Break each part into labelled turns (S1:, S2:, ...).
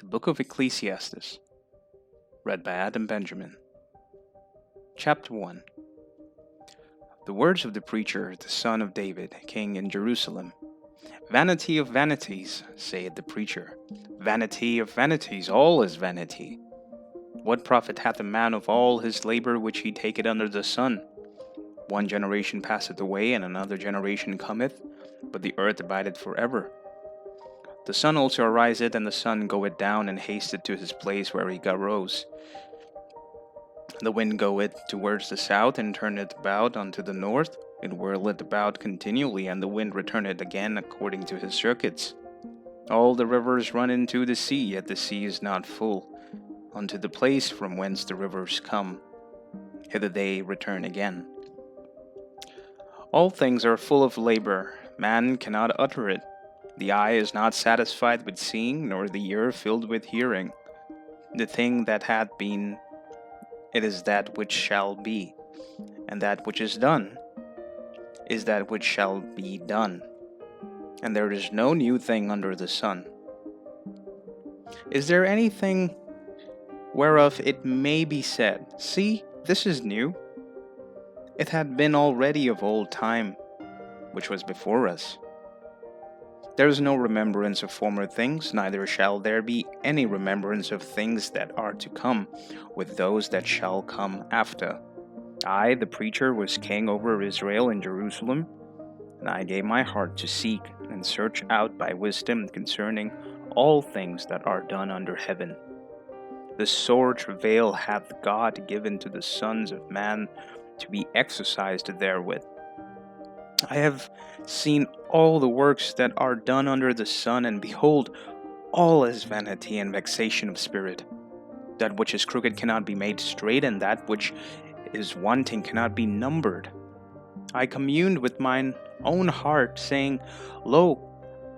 S1: Book of Ecclesiastes, read by Adam Benjamin. Chapter 1. The words of the preacher, the son of David, king in Jerusalem. Vanity of vanities, saith the preacher. Vanity of vanities, all is vanity. What profit hath a man of all his labor which he taketh under the sun? One generation passeth away, and another generation cometh, but the earth abideth forever. The sun also ariseth, and the sun goeth down, and hasteth to his place where he arose. The wind goeth towards the south, and turneth about unto the north. It whirleth about continually, and the wind returneth again according to his circuits. All the rivers run into the sea, yet the sea is not full. Unto the place from whence the rivers come, hither they return again. All things are full of labor, man cannot utter it. The eye is not satisfied with seeing, nor the ear filled with hearing. The thing that hath been, it is that which shall be, and that which is done is that which shall be done. And there is no new thing under the sun. Is there anything whereof it may be said, See, this is new? It had been already of old time, which was before us. There is no remembrance of former things, neither shall there be any remembrance of things that are to come, with those that shall come after. I, the preacher, was king over Israel in Jerusalem, and I gave my heart to seek and search out by wisdom concerning all things that are done under heaven. The sore travail hath God given to the sons of man to be exercised therewith. I have seen all the works that are done under the sun, and behold, all is vanity and vexation of spirit. That which is crooked cannot be made straight, and that which is wanting cannot be numbered. I communed with mine own heart, saying, Lo,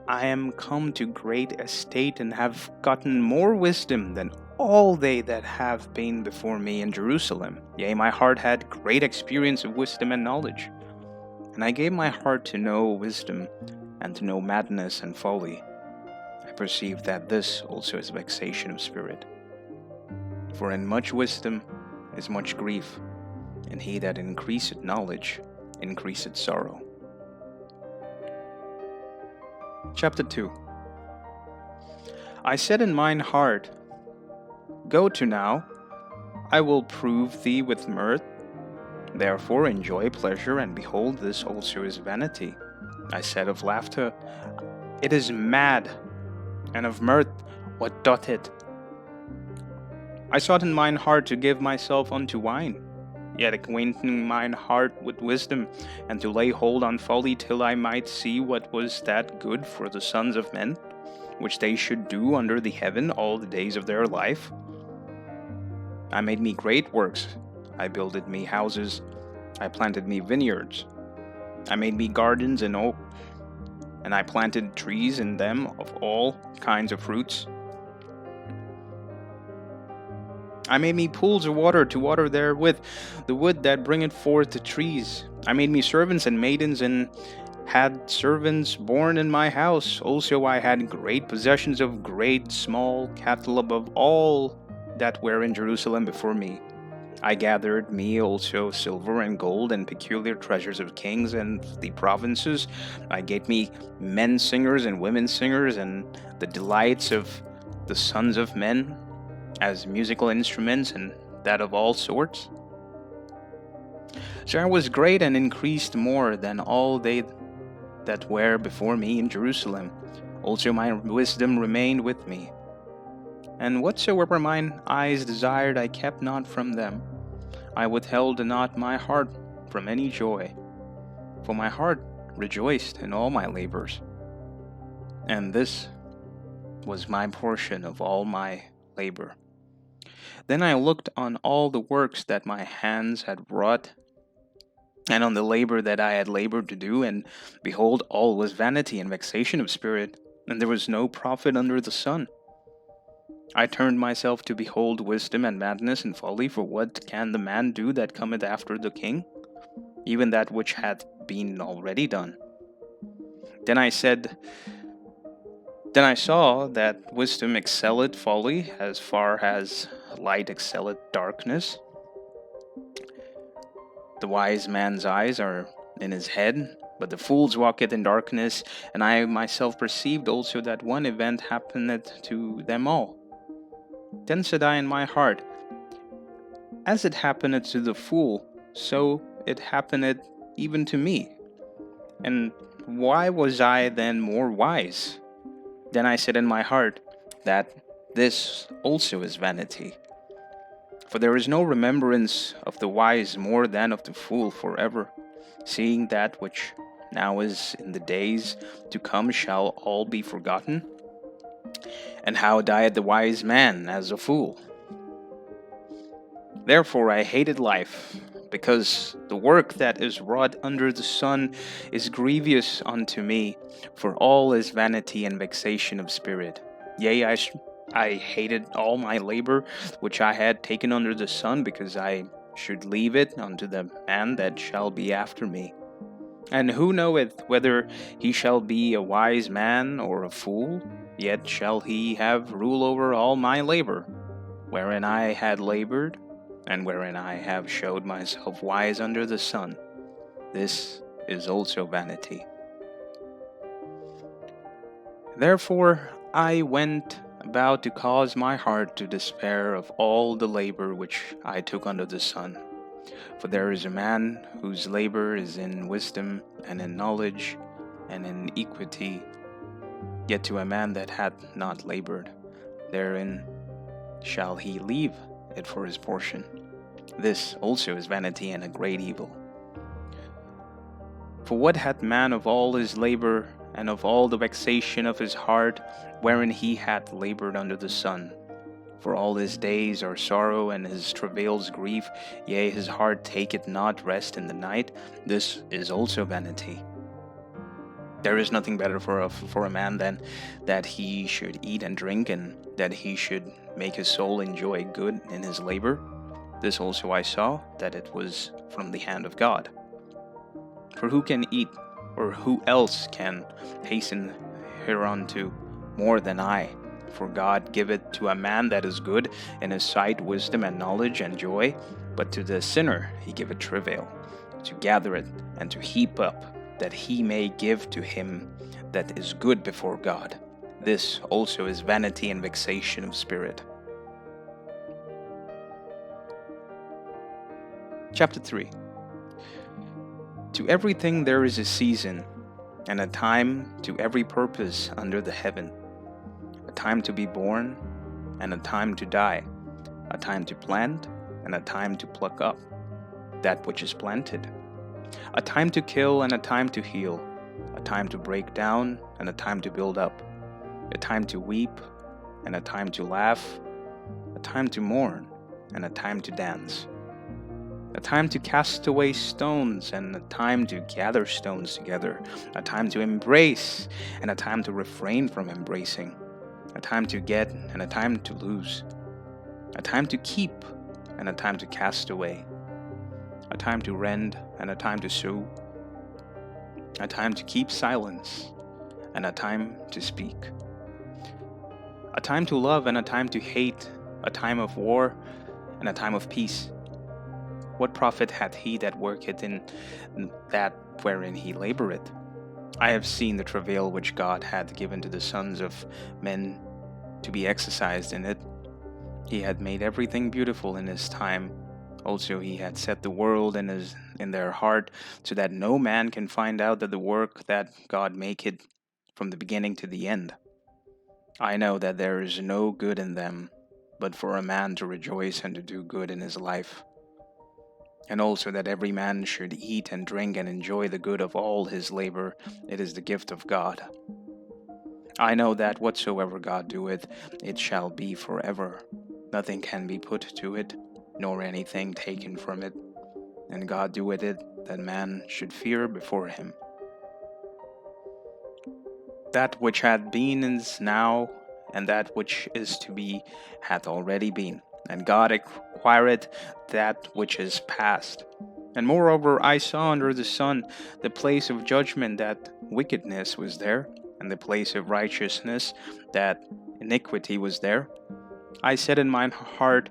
S1: I am come to great estate, and have gotten more wisdom than all they that have been before me in Jerusalem. Yea, my heart had great experience of wisdom and knowledge. And I gave my heart to know wisdom, and to know madness and folly. I perceive that this also is vexation of spirit. For in much wisdom is much grief, and he that increaseth knowledge increaseth sorrow. Chapter 2. I said in mine heart, Go to now, I will prove thee with mirth. Therefore enjoy pleasure, and behold, this also is vanity. I said of laughter, It is mad, and of mirth, what doth it? I sought in mine heart to give myself unto wine, yet acquainting mine heart with wisdom, and to lay hold on folly, till I might see what was that good for the sons of men, which they should do under the heaven all the days of their life. I made me great works. I builded me houses, I planted me vineyards. I made me gardens in oak, and I planted trees in them of all kinds of fruits. I made me pools of water to water therewith the wood that bringeth forth the trees. I made me servants and maidens, and had servants born in my house. Also I had great possessions of great small cattle above all that were in Jerusalem before me. I gathered me also silver and gold, and peculiar treasures of kings and the provinces. I gave me men singers and women singers, and the delights of the sons of men, as musical instruments, and that of all sorts. So I was great, and increased more than all they that were before me in Jerusalem. Also my wisdom remained with me. And whatsoever mine eyes desired, I kept not from them. I withheld not my heart from any joy, for my heart rejoiced in all my labors. And this was my portion of all my labor. Then I looked on all the works that my hands had wrought, and on the labor that I had labored to do, and behold, all was vanity and vexation of spirit, and there was no profit under the sun. I turned myself to behold wisdom and madness and folly, for what can the man do that cometh after the king? Even that which hath been already done. Then I said, Then I saw that wisdom excelleth folly, as far as light excelleth darkness. The wise man's eyes are in his head, but the fool's walketh in darkness. And I myself perceived also that one event happeneth to them all. Then said I in my heart, as it happeneth to the fool, so it happeneth even to me. And why was I then more wise? Then I said in my heart, that this also is vanity. For there is no remembrance of the wise more than of the fool forever, seeing that which now is in the days to come shall all be forgotten. And how died the wise man as a fool? Therefore I hated life, because the work that is wrought under the sun is grievous unto me, for all is vanity and vexation of spirit. Yea, I hated all my labor which I had taken under the sun, because I should leave it unto the man that shall be after me. And who knoweth whether he shall be a wise man or a fool? Yet shall he have rule over all my labor, wherein I had labored, and wherein I have showed myself wise under the sun. This is also vanity. Therefore I went about to cause my heart to despair of all the labor which I took under the sun. For there is a man whose labor is in wisdom, and in knowledge, and in equity. Yet to a man that hath not labored, therein shall he leave it for his portion. This also is vanity and a great evil. For what hath man of all his labor, and of all the vexation of his heart, wherein he hath labored under the sun? For all his days are sorrow, and his travails grief, yea, his heart taketh not rest in the night. This is also vanity. There is nothing better for a man than that he should eat and drink, and that he should make his soul enjoy good in his labor. This also I saw, that it was from the hand of God. For who can eat, or who else can hasten hereunto more than I? For God giveth to a man that is good in his sight wisdom and knowledge and joy, but to the sinner he giveth travail, to gather it and to heap up, that he may give to him that is good before God. This also is vanity and vexation of spirit. Chapter 3. To everything there is a season, and a time to every purpose under the heaven. A time to be born, and a time to die. A time to plant, and a time to pluck up that which is planted. A time to kill, and a time to heal. A time to break down, and a time to build up. A time to weep, and a time to laugh. A time to mourn, and a time to dance. A time to cast away stones, and a time to gather stones together. A time to embrace, and a time to refrain from embracing. A time to get, and a time to lose. A time to keep, and a time to cast away. A time to rend, and a time to sew. A time to keep silence, and a time to speak. A time to love, and a time to hate. A time of war, and a time of peace. What profit hath he that worketh in that wherein he laboureth? I have seen the travail which God hath given to the sons of men to be exercised in it. He had made everything beautiful in his time. Also he had set the world in their heart, so that no man can find out that the work that God maketh from the beginning to the end. I know that there is no good in them, but for a man to rejoice and to do good in his life. And also that every man should eat and drink and enjoy the good of all his labor. It is the gift of God. I know that whatsoever God doeth, it shall be forever. Nothing can be put to it, nor anything taken from it. And God doeth it, that man should fear before him. That which hath been is now, and that which is to be hath already been. And God acquireth that which is past. And moreover, I saw under the sun the place of judgment, that wickedness was there, in the place of righteousness, that iniquity was there. I said in mine heart,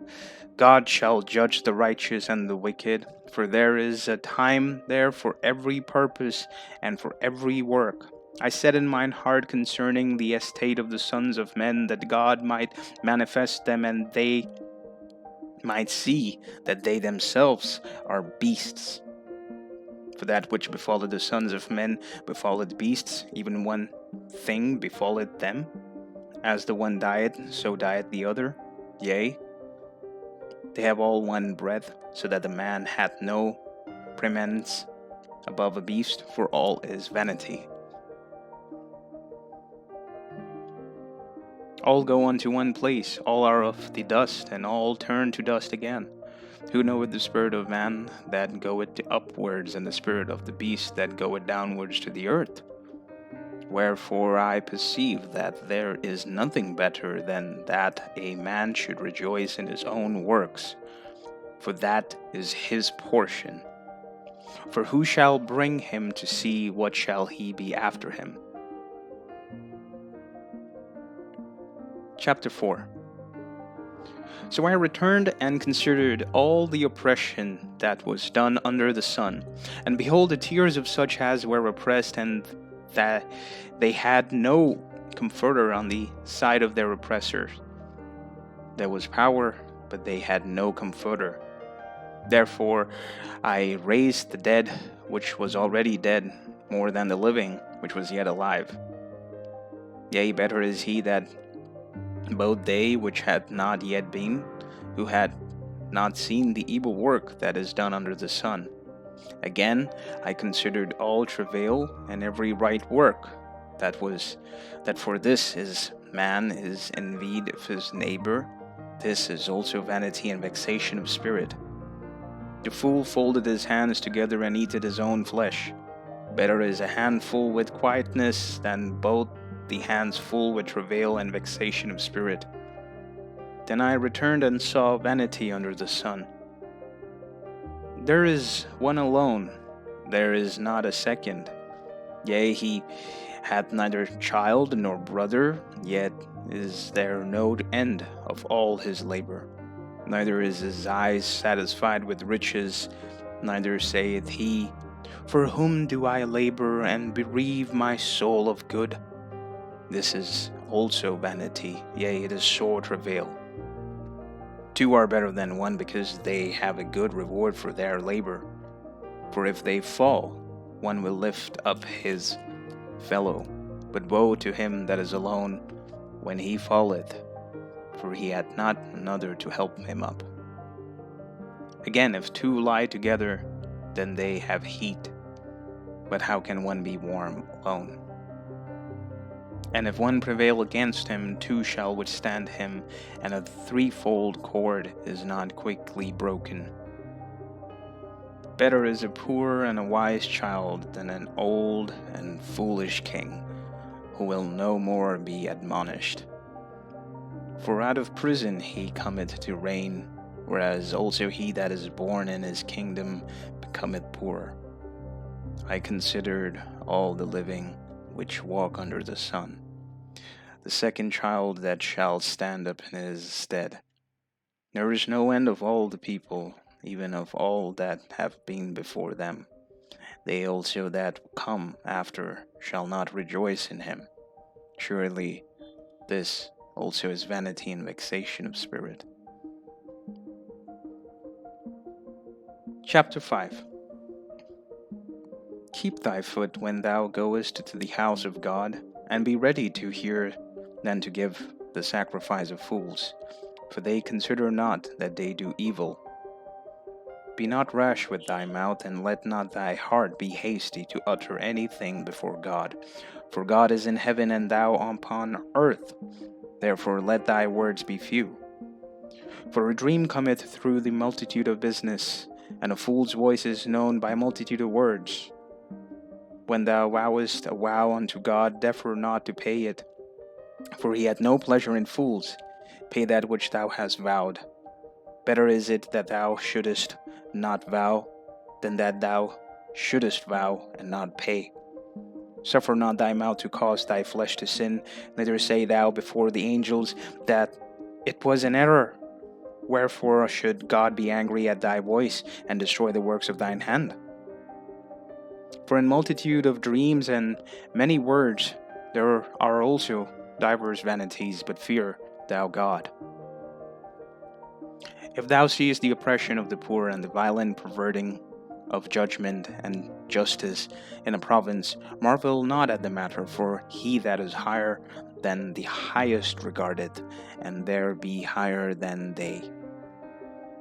S1: God shall judge the righteous and the wicked, for there is a time there for every purpose and for every work. I said in mine heart concerning the estate of the sons of men, that God might manifest them, and they might see that they themselves are beasts. For that which befalleth the sons of men befalleth beasts, even one thing befalleth them. As the one dieth, so dieth the other. Yea, they have all one breath, so that the man hath no preeminence above a beast, for all is vanity. All go unto one place, all are of the dust, and all turn to dust again. Who knoweth the spirit of man that goeth upwards, and the spirit of the beast that goeth downwards to the earth? Wherefore I perceive that there is nothing better than that a man should rejoice in his own works, for that is his portion. For who shall bring him to see what shall he be after him? Chapter 4. So I returned and considered all the oppression that was done under the sun, and behold, the tears of such as were oppressed, and that they had no comforter on the side of their oppressors. There was power, but they had no comforter. Therefore I raised the dead, which was already dead, more than the living, which was yet alive. Yea, better is he that both they which had not yet been, who had not seen the evil work that is done under the sun. Again, I considered all travail and every right work, that for this is man is envied of his neighbor. This is also vanity and vexation of spirit. The fool folded his hands together and eated his own flesh. Better is a handful with quietness than both the hands full with travail and vexation of spirit. Then I returned and saw vanity under the sun. There is one alone, there is not a second. Yea, he hath neither child nor brother, yet is there no end of all his labor. Neither is his eyes satisfied with riches, neither saith he, For whom do I labor and bereave my soul of good? This is also vanity, yea, it is sore travail. Two are better than one, because they have a good reward for their labor. For if they fall, one will lift up his fellow. But woe to him that is alone when he falleth, for he hath not another to help him up. Again, if two lie together, then they have heat. But how can one be warm alone? And if one prevail against him, two shall withstand him, and a threefold cord is not quickly broken. Better is a poor and a wise child than an old and foolish king, who will no more be admonished. For out of prison he cometh to reign, whereas also he that is born in his kingdom becometh poor. I considered all the living which walk under the sun, the second child that shall stand up in his stead. There is no end of all the people, even of all that have been before them. They also that come after shall not rejoice in him. Surely this also is vanity and vexation of spirit. Chapter 5. Keep thy foot when thou goest to the house of God, and be ready to hear than to give the sacrifice of fools, for they consider not that they do evil. Be not rash with thy mouth, and let not thy heart be hasty to utter anything before God. For God is in heaven, and thou upon earth. Therefore let thy words be few. For a dream cometh through the multitude of business, and a fool's voice is known by multitude of words. When thou vowest a vow unto God, defer not to pay it, for he hath no pleasure in fools. Pay that which thou hast vowed. Better is it that thou shouldest not vow, than that thou shouldest vow and not pay. Suffer not thy mouth to cause thy flesh to sin, neither say thou before the angels that it was an error. Wherefore should God be angry at thy voice, and destroy the works of thine hand? For in multitude of dreams and many words there are also divers vanities, but fear thou God. If thou seest the oppression of the poor, and the violent perverting of judgment and justice in a province, marvel not at the matter, for he that is higher than the highest regardeth, and there be higher than they.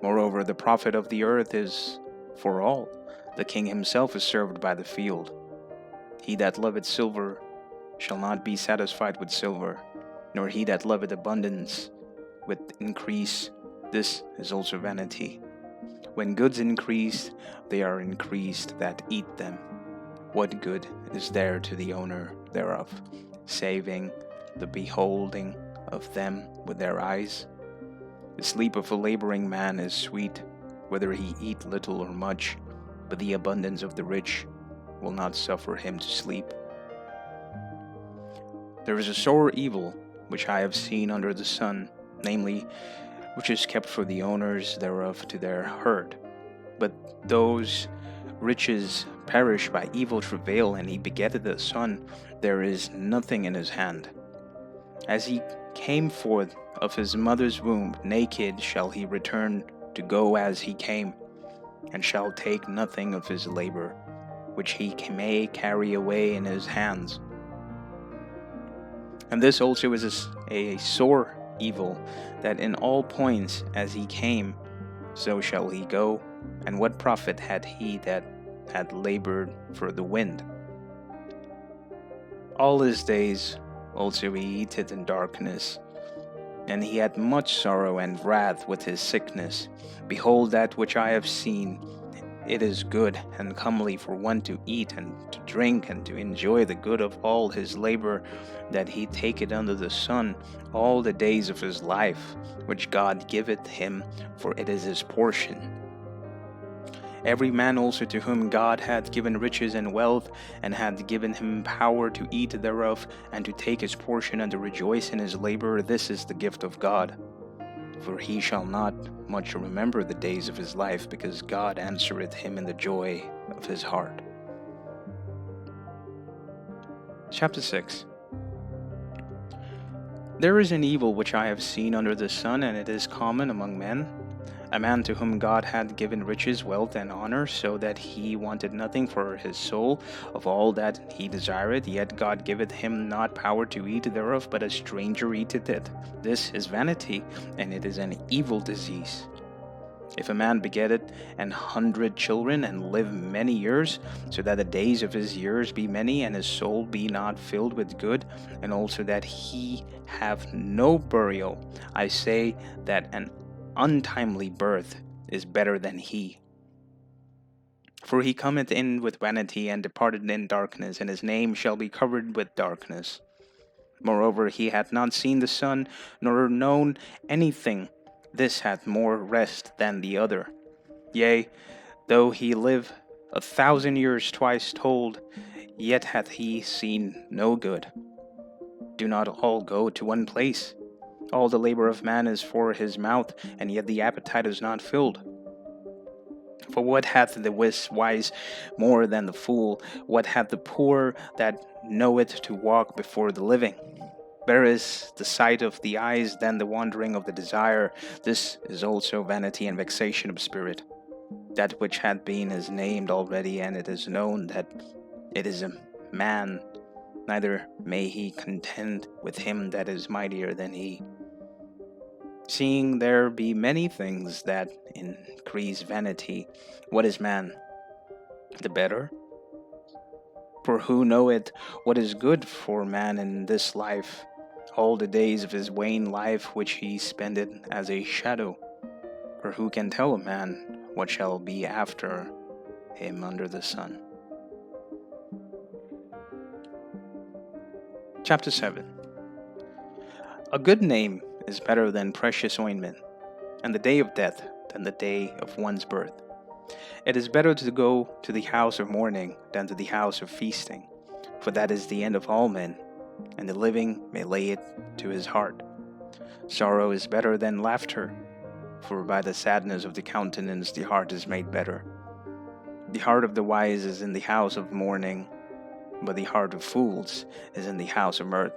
S1: Moreover, the profit of the earth is for all. The king himself is served by the field. He that loveth silver shall not be satisfied with silver, nor he that loveth abundance with increase. This is also vanity. When goods increase, they are increased that eat them. What good is there to the owner thereof, saving the beholding of them with their eyes? The sleep of a laboring man is sweet, whether he eat little or much, but the abundance of the rich will not suffer him to sleep. There is a sore evil which I have seen under the sun, namely, which is kept for the owners thereof to their hurt. But those riches perish by evil travail, and he begetteth a son, there is nothing in his hand. As he came forth of his mother's womb, naked shall he return to go as he came, and shall take nothing of his labor, which he may carry away in his hands. And this also is a sore evil, that in all points as he came, so shall he go. And what profit had he that had labored for the wind? All his days also he eateth in darkness, and he had much sorrow and wrath with his sickness. Behold, that which I have seen, it is good and comely for one to eat and to drink, and to enjoy the good of all his labor, that he taketh under the sun all the days of his life, which God giveth him, for it is his portion. Every man also to whom God hath given riches and wealth, and hath given him power to eat thereof, and to take his portion, and to rejoice in his labor, this is the gift of God. For he shall not much remember the days of his life, because God answereth him in the joy of his heart. Chapter 6. There is an evil which I have seen under the sun, and it is common among men. A man to whom God hath given riches, wealth, and honor, so that he wanted nothing for his soul of all that he desireth, yet God giveth him not power to eat thereof, but a stranger eateth it. This is vanity, and it is an evil disease. If a man begetteth 100 children, and live many years, so that the days of his years be many, and his soul be not filled with good, and also that he have no burial, I say that an untimely birth is better than he. For he cometh in with vanity, and departed in darkness, and his name shall be covered with darkness. Moreover, he hath not seen the sun, nor known anything. This hath more rest than the other. Yea, though he live 1,000 years twice told, yet hath he seen no good. Do not all go to one place? All the labor of man is for his mouth, and yet the appetite is not filled. For what hath the wise more than the fool? What hath the poor that knoweth to walk before the living? Better is the sight of the eyes than the wandering of the desire. This is also vanity and vexation of spirit. That which hath been is named already, and it is known that it is a man, neither may he contend with him that is mightier than he. Seeing there be many things that increase vanity, what is man? The better? For who knoweth what is good for man in this life, all the days of his vain life which he spendeth as a shadow? Or who can tell a man what shall be after him under the sun? Chapter 7. A good name is better than precious ointment, and the day of death than the day of one's birth. It is better to go to the house of mourning than to the house of feasting, for that is the end of all men, and the living may lay it to his heart. Sorrow is better than laughter, for by the sadness of the countenance the heart is made better. The heart of the wise is in the house of mourning, but the heart of fools is in the house of mirth.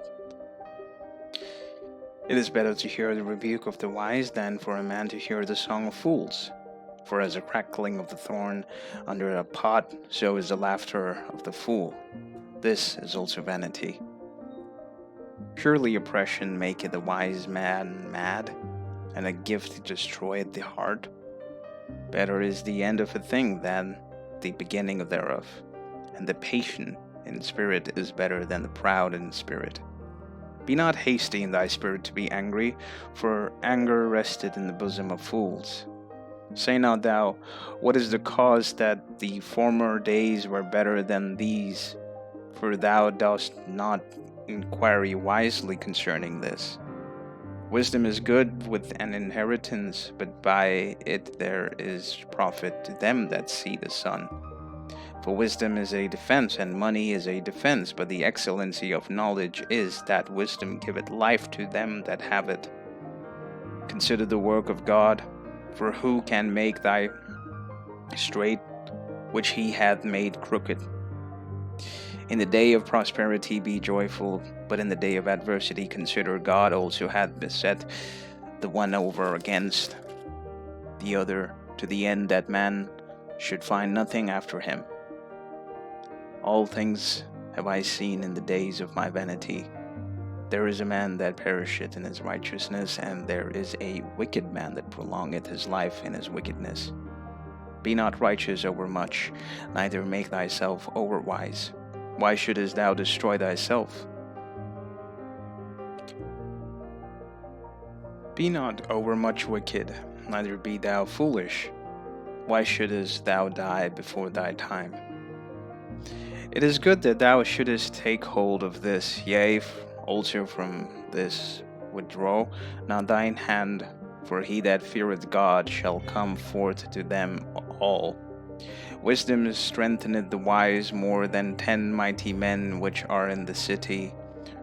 S1: It is better to hear the rebuke of the wise than for a man to hear the song of fools. For as the crackling of the thorn under a pot, so is the laughter of the fool. This is also vanity. Surely oppression maketh a wise man mad, and a gift destroyeth the heart. Better is the end of a thing than the beginning thereof, and the patient in spirit is better than the proud in spirit. Be not hasty in thy spirit to be angry, for anger resteth in the bosom of fools. Say not thou, what is the cause that the former days were better than these? For thou dost not inquire wisely concerning this. Wisdom is good with an inheritance, but by it there is profit to them that see the sun. For wisdom is a defense, and money is a defense, but the excellency of knowledge is that wisdom giveth life to them that have it. Consider the work of God, for who can make thy straight which he hath made crooked? In the day of prosperity be joyful, but in the day of adversity consider God also hath beset the one over against the other, to the end that man should find nothing after him. All things have I seen in the days of my vanity. There is a man that perisheth in his righteousness, and there is a wicked man that prolongeth his life in his wickedness. Be not righteous over much, neither make thyself over wise. Why shouldest thou destroy thyself? Be not overmuch wicked, neither be thou foolish. Why shouldest thou die before thy time? It is good that thou shouldest take hold of this, yea, also from this withdraw not thine hand, for he that feareth God shall come forth to them all. Wisdom strengtheneth the wise more than 10 mighty men which are in the city.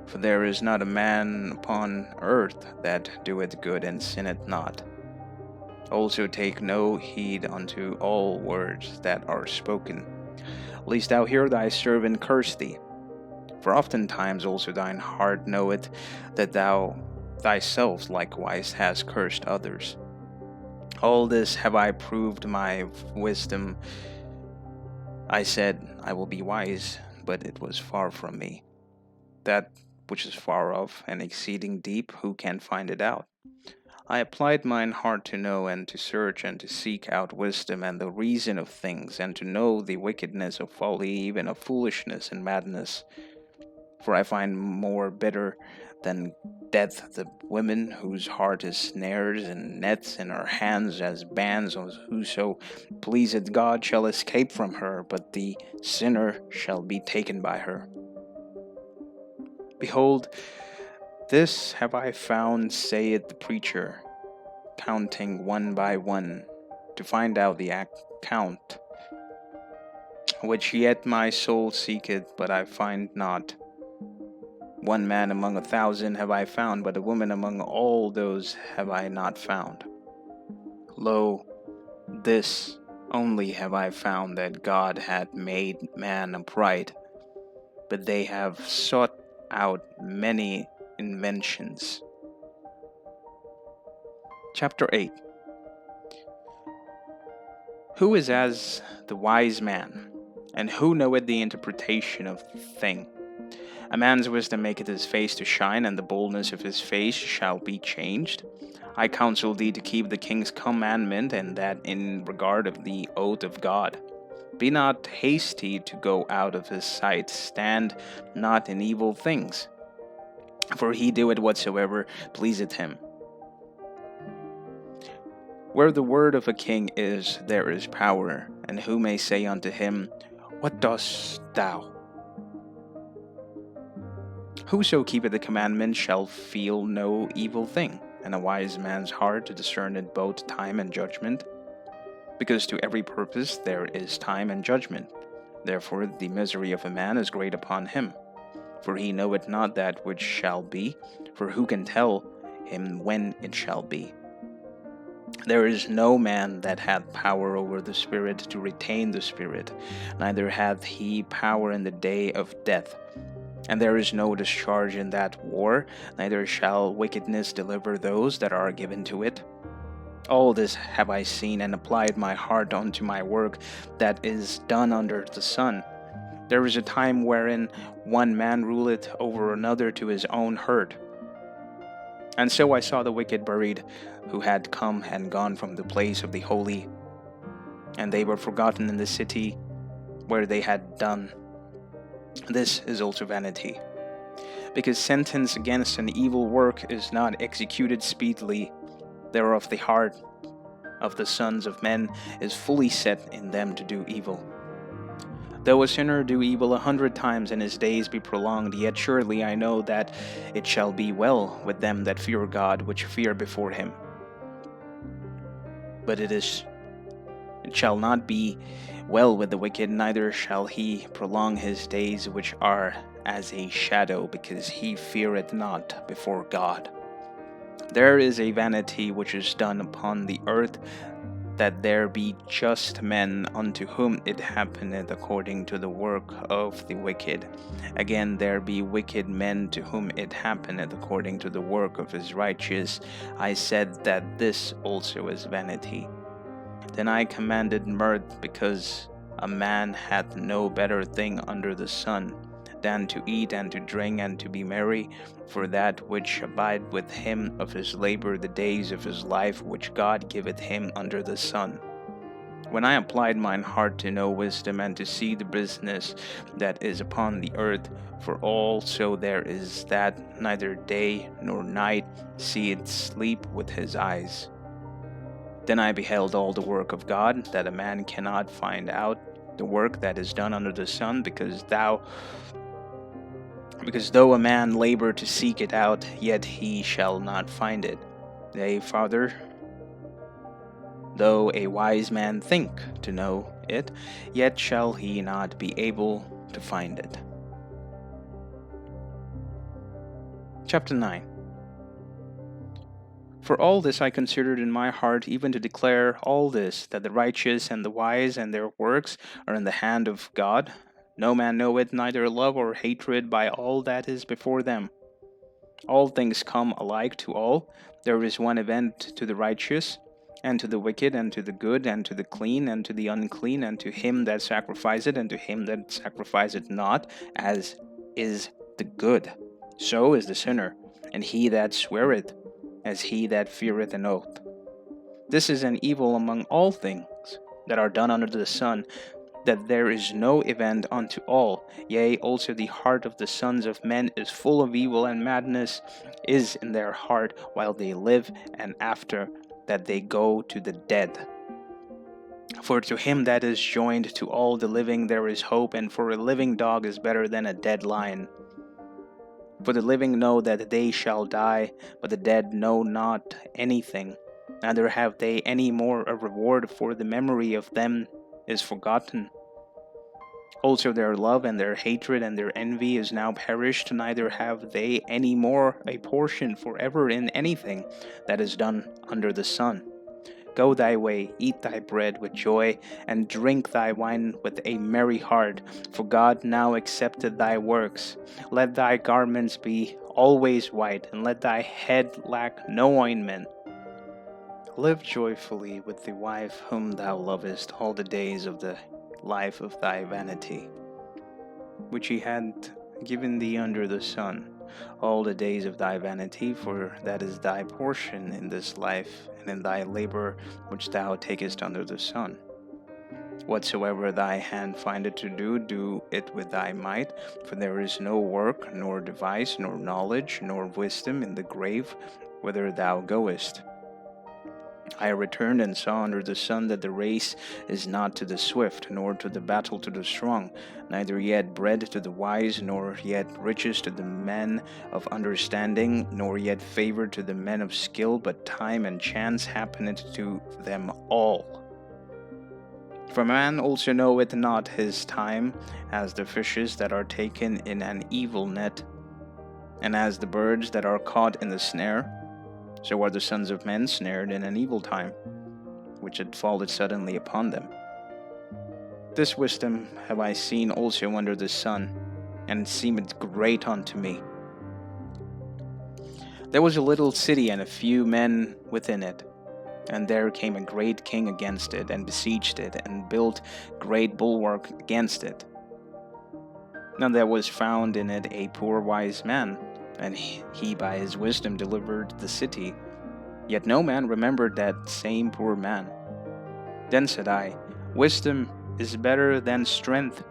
S1: For there is not a man upon earth that doeth good and sinneth not. Also take no heed unto all words that are spoken, lest thou hear thy servant curse thee. For oftentimes also thine heart knoweth that thou thyself likewise hast cursed others. All this have I proved my wisdom. I said, I will be wise, but it was far from me. That which is far off and exceeding deep, who can find it out? I applied mine heart to know and to search and to seek out wisdom and the reason of things, and to know the wickedness of folly, even of foolishness and madness. For I find more bitter than death the woman whose heart is snares and nets, and her hands as bands. Whoso pleaseth God shall escape from her, but the sinner shall be taken by her. Behold, this have I found, saith the preacher, counting one by one, to find out the account, which yet my soul seeketh, but I find not. One man among 1,000 have I found, but a woman among all those have I not found. Lo, this only have I found, that God hath made man upright, but they have sought out many inventions. Chapter 8. Who is as the wise man, and who knoweth the interpretation of the thing? A man's wisdom maketh his face to shine, and the boldness of his face shall be changed. I counsel thee to keep the king's commandment, and that in regard of the oath of God. Be not hasty to go out of his sight, stand not in evil things, for he doeth whatsoever pleaseth him. Where the word of a king is, there is power, and who may say unto him, What dost thou? Whoso keepeth the commandment shall feel no evil thing, and a wise man's heart discerneth both time and judgment. Because to every purpose there is time and judgment, Therefore the misery of a man is great upon him. For he knoweth not that which shall be, for who can tell him when it shall be? There is no man that hath power over the Spirit to retain the Spirit, neither hath he power in the day of death. And there is no discharge in that war, neither shall wickedness deliver those that are given to it. All this have I seen, and applied my heart unto my work that is done under the sun. There is a time wherein one man ruleth over another to his own hurt. And so I saw the wicked buried, who had come and gone from the place of the holy, and they were forgotten in the city where they had done. This is also vanity, because sentence against an evil work is not executed speedily. Thereof the heart of the sons of men is fully set in them to do evil. Though a sinner do evil 100 times and his days be prolonged, yet surely I know that it shall be well with them that fear God, which fear before him. But it shall not be well with the wicked, neither shall he prolong his days, which are as a shadow, because he feareth not before God. There is a vanity which is done upon the earth, that there be just men unto whom it happeneth according to the work of the wicked. Again, there be wicked men to whom it happeneth according to the work of his righteous. I said that this also is vanity. Then I commanded mirth, because a man hath no better thing under the sun than to eat and to drink and to be merry, for that which abide with him of his labor the days of his life which God giveth him under the sun. When I applied mine heart to know wisdom and to see the business that is upon the earth, for also there is that neither day nor night seeth sleep with his eyes. Then I beheld all the work of God, that a man cannot find out the work that is done under the sun, because though a man labor to seek it out, yet he shall not find it. Yea, farther, though a wise man think to know it, yet shall he not be able to find it. Chapter 9. For all this I considered in my heart, even to declare all this, that the righteous and the wise and their works are in the hand of God. No man knoweth neither love or hatred by all that is before them. All things come alike to all. There is one event to the righteous, and to the wicked, and to the good, and to the clean, and to the unclean, and to him that sacrificeth, and to him that sacrificeth not, as is the good. So is the sinner, and he that sweareth, as he that feareth an oath. This is an evil among all things that are done under the sun, that there is no event unto all. Yea, also the heart of the sons of men is full of evil, and madness is in their heart while they live, and after that they go to the dead. For to him that is joined to all the living there is hope, and for a living dog is better than a dead lion. For the living know that they shall die, but the dead know not anything, neither have they any more a reward, for the memory of them is forgotten. Also their love and their hatred and their envy is now perished, neither have they any more a portion forever in anything that is done under the sun. Go thy way, eat thy bread with joy, and drink thy wine with a merry heart, for God now accepteth thy works. Let thy garments be always white, and let thy head lack no ointment. Live joyfully with the wife whom thou lovest all the days of the life of thy vanity, which he had given thee under the sun, all the days of thy vanity, for that is thy portion in this life, and in thy labor which thou takest under the sun. Whatsoever thy hand findeth to do, do it with thy might, for there is no work, nor device, nor knowledge, nor wisdom in the grave whither thou goest. I returned and saw under the sun that the race is not to the swift, nor to the battle to the strong, neither yet bread to the wise, nor yet riches to the men of understanding, nor yet favor to the men of skill, but time and chance happeneth to them all. For man also knoweth not his time, as the fishes that are taken in an evil net, and as the birds that are caught in the snare, so are the sons of men snared in an evil time, which had fallen suddenly upon them. This wisdom have I seen also under the sun, and it seemeth great unto me. There was a little city and a few men within it, and there came a great king against it, and besieged it, and built great bulwark against it. Now there was found in it a poor wise man, and he by his wisdom delivered the city. Yet no man remembered that same poor man. Then said I, Wisdom is better than strength.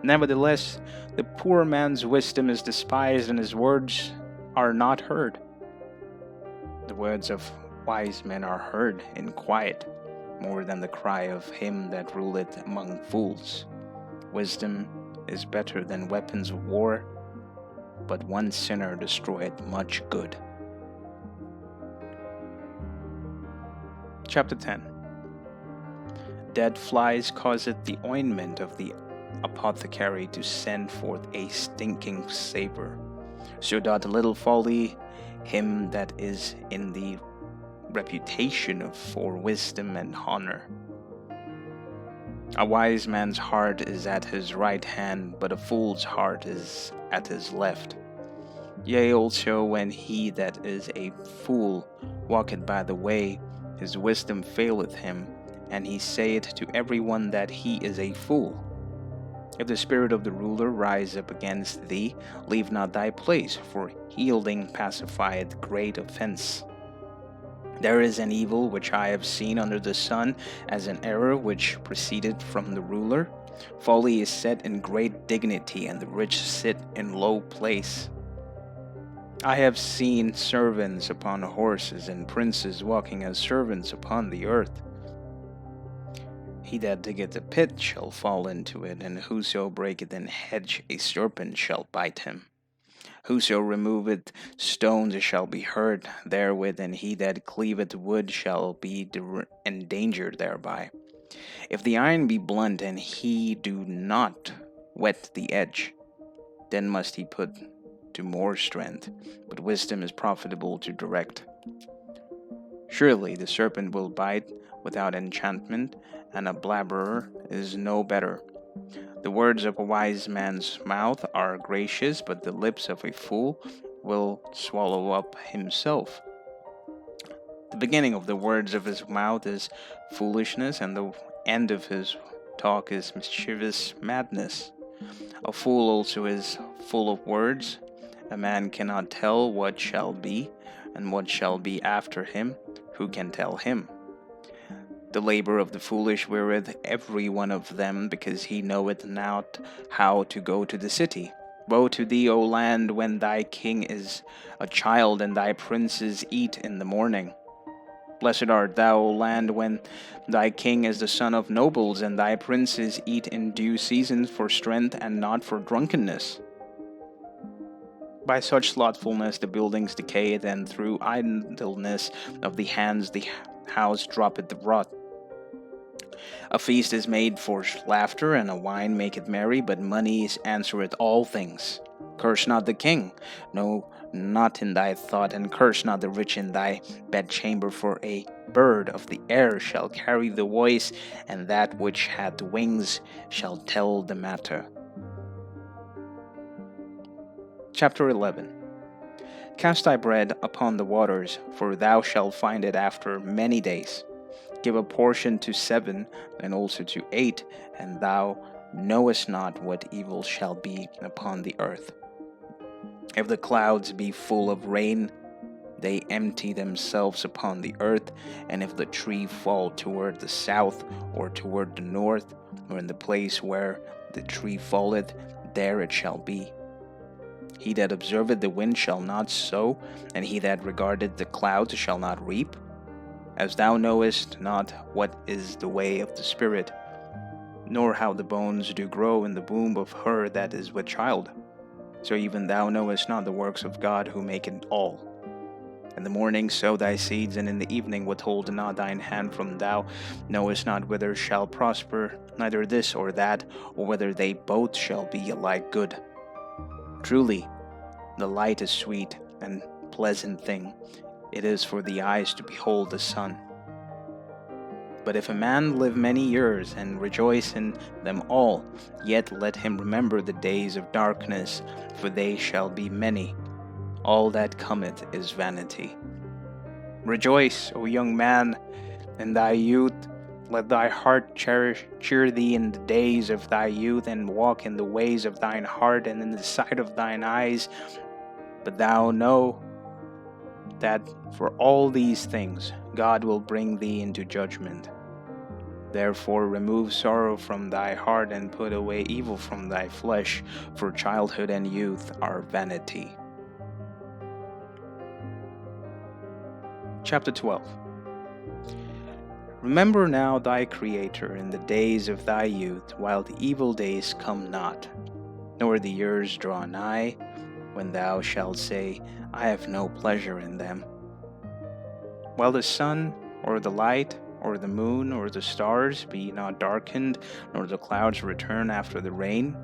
S1: Nevertheless, the poor man's wisdom is despised, and his words are not heard. The words of wise men are heard in quiet, more than the cry of him that ruleth among fools. Wisdom is better than weapons of war, but one sinner destroyeth much good. Chapter 10. Dead flies causeth the ointment of the apothecary to send forth a stinking savour. So doth little folly him that is in the reputation for wisdom and honour. A wise man's heart is at his right hand, but a fool's heart is at his left. Yea, also when he that is a fool walketh by the way, his wisdom faileth him, and he saith to every one that he is a fool. If the spirit of the ruler rise up against thee, leave not thy place, for yielding pacifieth great offence. There is an evil which I have seen under the sun, as an error which proceeded from the ruler. Folly is set in great dignity, and the rich sit in low place. I have seen servants upon horses, and princes walking as servants upon the earth. He that diggeth a pit shall fall into it, and whoso breaketh an hedge, a serpent shall bite him. Whoso removeth stones shall be hurt therewith, and he that cleaveth wood shall be endangered thereby. If the iron be blunt, and he do not whet the edge, then must he put to more strength, but wisdom is profitable to direct. Surely the serpent will bite without enchantment, and a blabberer is no better. The words of a wise man's mouth are gracious, but the lips of a fool will swallow up himself. The beginning of the words of his mouth is foolishness, and the end of his talk is mischievous madness. A fool also is full of words. A man cannot tell what shall be, and what shall be after him. Who can tell him? The labor of the foolish wearieth every one of them, because he knoweth not how to go to the city. Woe to thee, O land, when thy king is a child, and thy princes eat in the morning. Blessed art thou, O land, when thy king is the son of nobles, and thy princes eat in due season for strength and not for drunkenness. By such slothfulness the buildings decayeth, and through idleness of the hands the house droppeth rot. A feast is made for laughter, and a wine maketh merry, but money answereth all things. Curse not the king, no, not in thy thought, and curse not the rich in thy bedchamber, for a bird of the air shall carry the voice, and that which hath wings shall tell the matter. Chapter 11. Cast thy bread upon the waters, for thou shalt find it after many days. Give a portion to 7, and also to 8, and thou knowest not what evil shall be upon the earth. If the clouds be full of rain, they empty themselves upon the earth, and if the tree fall toward the south, or toward the north, or in the place where the tree falleth, there it shall be. He that observeth the wind shall not sow, and he that regardeth the clouds shall not reap. As thou knowest not what is the way of the Spirit, nor how the bones do grow in the womb of her that is with child, so even thou knowest not the works of God who maketh all. In the morning sow thy seeds, and in the evening withhold not thine hand from thou knowest not whether shall prosper, neither this or that, or whether they both shall be alike good. Truly, the light is sweet and pleasant thing. It is for the eyes to behold the sun. But if a man live many years and rejoice in them all, yet let him remember the days of darkness, for they shall be many. All that cometh is vanity. Rejoice, O young man, in thy youth. Let thy heart cheer thee in the days of thy youth, and walk in the ways of thine heart and in the sight of thine eyes. But thou know that for all these things God will bring thee into judgment. Therefore remove sorrow from thy heart and put away evil from thy flesh, for childhood and youth are vanity. Chapter 12. Remember now thy Creator in the days of thy youth, while the evil days come not, nor the years draw nigh, when thou shalt say, I have no pleasure in them. While the sun, or the light, or the moon, or the stars be not darkened, nor the clouds return after the rain.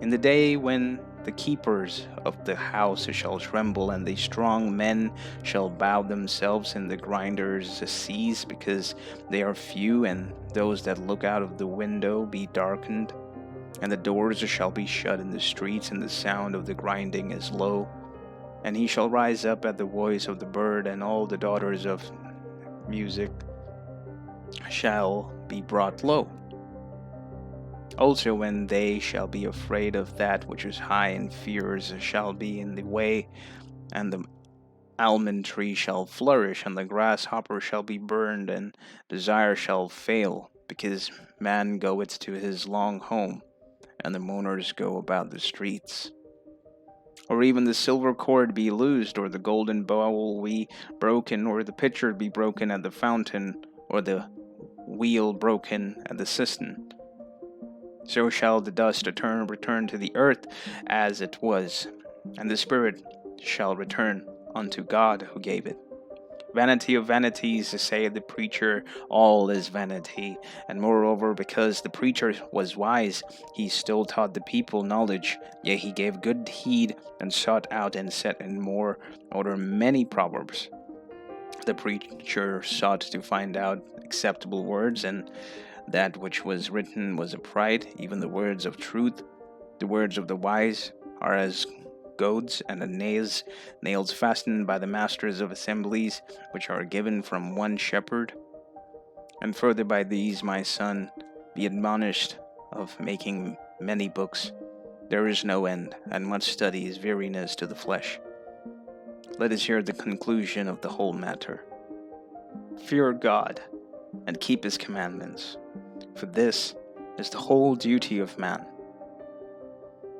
S1: In the day when the keepers of the house shall tremble, and the strong men shall bow themselves in the grinders' seas, because they are few, and those that look out of the window be darkened, and the doors shall be shut in the streets, and the sound of the grinding is low. And he shall rise up at the voice of the bird, and all the daughters of music shall be brought low. Also when they shall be afraid of that which is high, and fears shall be in the way, and the almond tree shall flourish, and the grasshopper shall be burned, and desire shall fail, because man goeth to his long home, and the mourners go about the streets. Or even the silver cord be loosed, or the golden bowl be broken, or the pitcher be broken at the fountain, or the wheel broken at the cistern. So shall the dust return to the earth as it was, and the spirit shall return unto God who gave it. Vanity of vanities, saith the preacher, all is vanity. And moreover, because the preacher was wise, he still taught the people knowledge. Yea, he gave good heed, and sought out and set in more order many proverbs. The preacher sought to find out acceptable words, and that which was written was upright, even the words of truth. The words of the wise are as goads, and the nails fastened by the masters of assemblies, which are given from one shepherd. And further by these, my son, be admonished of making many books. There is no end, and much study is weariness to the flesh. Let us hear the conclusion of the whole matter. Fear God, and keep his commandments, for this is the whole duty of man.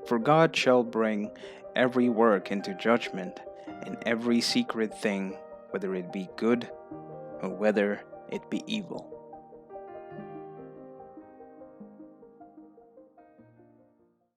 S1: For God shall bring every work into judgment, and every secret thing, whether it be good or whether it be evil.